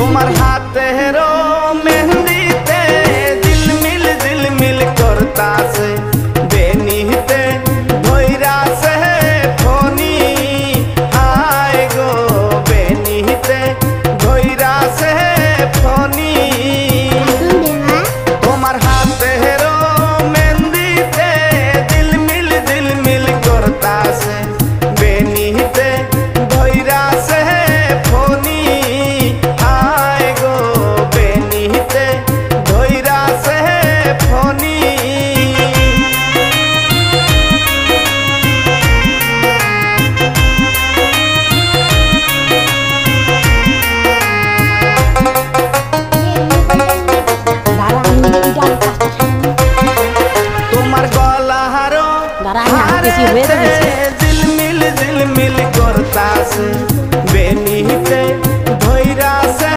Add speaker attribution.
Speaker 1: তোমার হাতেরও মেহেন্দিতে ঝিলমিল করতাছে বেনিতে ভৈরাছে ফনি হায় গো বেনিতে ভৈরাছে ফনি তোমার হাতেরও মেহেন্দিতে ঝিলমিল করতাছে বেনিতে ভৈরাছে ফনি হায় গো বেনিতে ভৈরাছে ফনি তোমার গলাহারও ঝিলমিল করতাছে